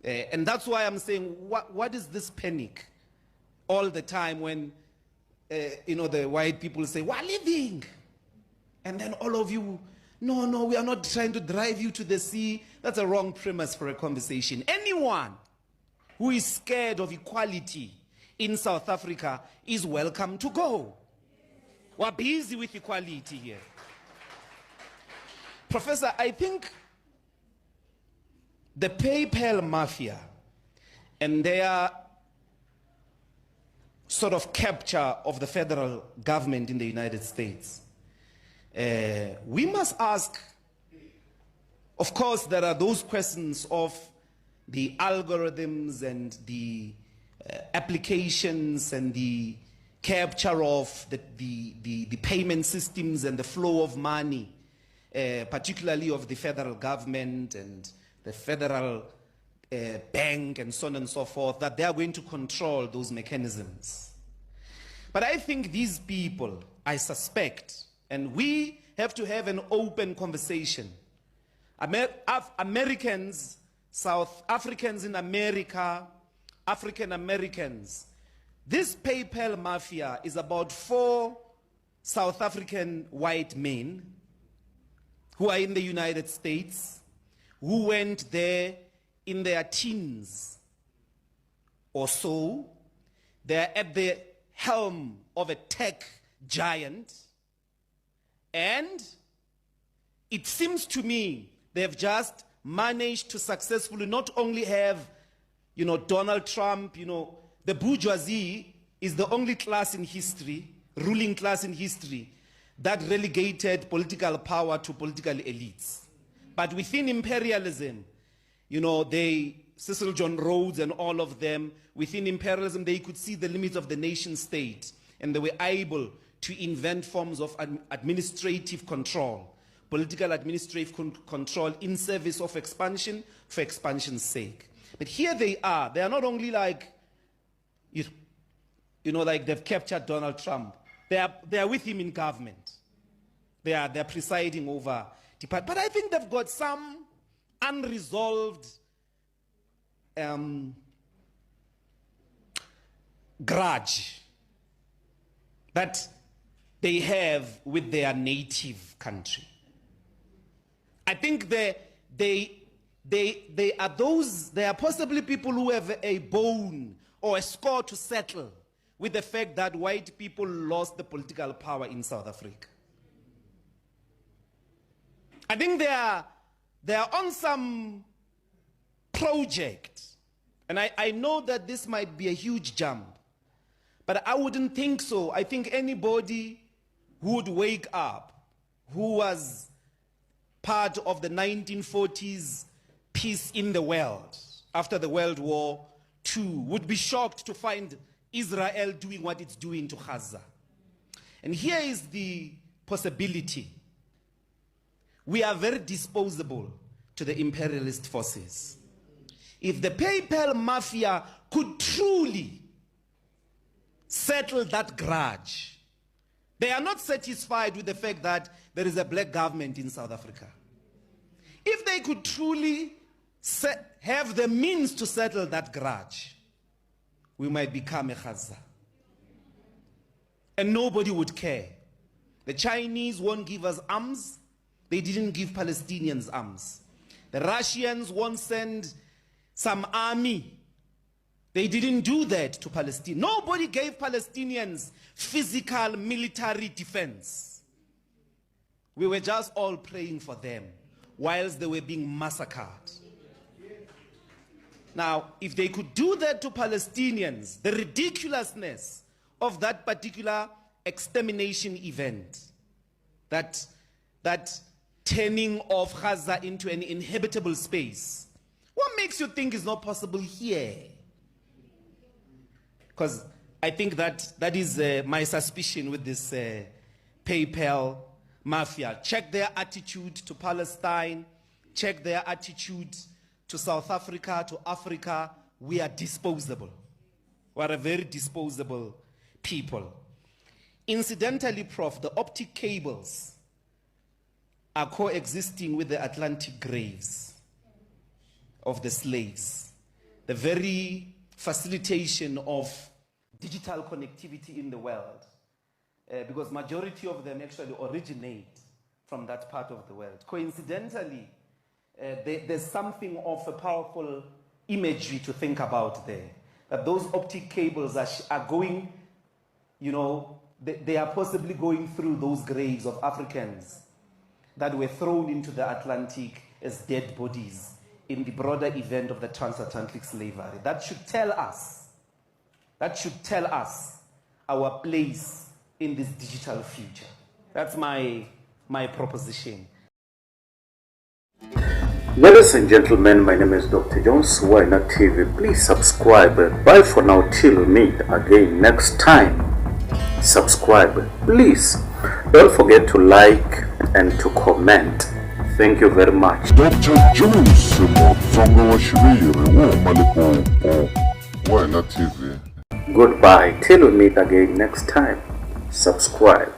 And that's why I'm saying, what is this panic all the time when, the white people say, we're leaving. And then all of you, no, we are not trying to drive you to the sea. That's a wrong premise for a conversation. Anyone who is scared of equality in South Africa is welcome to go. We're busy with equality here. Professor, I think the PayPal mafia and their sort of capture of the federal government in the United States, we must ask, of course, there are those questions of the algorithms and the applications and the capture of the payment systems and the flow of money, particularly of the federal government and the federal bank and so on and so forth, that they are going to control those mechanisms. But I think these people, I suspect, and we have to have an open conversation. Americans, South Africans in America, African Americans, this PayPal mafia is about 4 South African white men who are in the United States, who went there in their teens or so. They're at the helm of a tech giant, and it seems to me they've just managed to successfully not only have, Donald Trump, the bourgeoisie is the only class in history, ruling class in history, that relegated political power to political elites. But within imperialism, Cecil John Rhodes and all of them, within imperialism, they could see the limits of the nation state, and they were able to invent forms of administrative control, political administrative control in service of expansion for expansion's sake. But here they are not only like, like they've captured Donald Trump. They are with him in government. They're presiding over department. But I think they've got some unresolved grudge that they have with their native country. I think they are possibly people who have a bone or a score to settle with the fact that white people lost the political power in South Africa. I think they are on some project, and I know that this might be a huge jump, but I wouldn't think so. I think anybody who would wake up, who was part of the 1940s peace in the world after the World War II, would be shocked to find Israel doing what it's doing to Gaza. And here is the possibility. We are very disposable to the imperialist forces. If the PayPal mafia could truly settle that grudge, they are not satisfied with the fact that there is a black government in South Africa. If they could truly have the means to settle that grudge, we might become a Gaza. And nobody would care. The Chinese won't give us arms. They didn't give Palestinians arms. The Russians won't send some army. They didn't do that to Palestine. Nobody gave Palestinians physical military defense. We were just all praying for them whilst they were being massacred. Now, if they could do that to Palestinians, the ridiculousness of that particular extermination event, that turning of Gaza into an inhabitable space, what makes you think is not possible here? Because I think that is my suspicion with this PayPal mafia. Check their attitude to Palestine, check their attitude to South Africa, to Africa. We are disposable. We are a very disposable people. Incidentally, Prof, the optic cables are coexisting with the Atlantic graves of the slaves. the very facilitation of digital connectivity in the world, because majority of them actually originate from that part of the world. Coincidentally, there's something of a powerful imagery to think about there, that those optic cables are going, you know, they are possibly going through those graves of Africans that were thrown into the Atlantic as dead bodies in the broader event of the transatlantic slavery. That should tell us our place in this digital future. That's my proposition. Ladies and gentlemen, my name is Dr. Jones, Why Not TV. Please subscribe. Bye for now till we meet again next time. Subscribe, please. Don't forget to like and to comment. Thank you very much. Dr. Jones, Why Not TV. Goodbye till we meet again next time. Subscribe.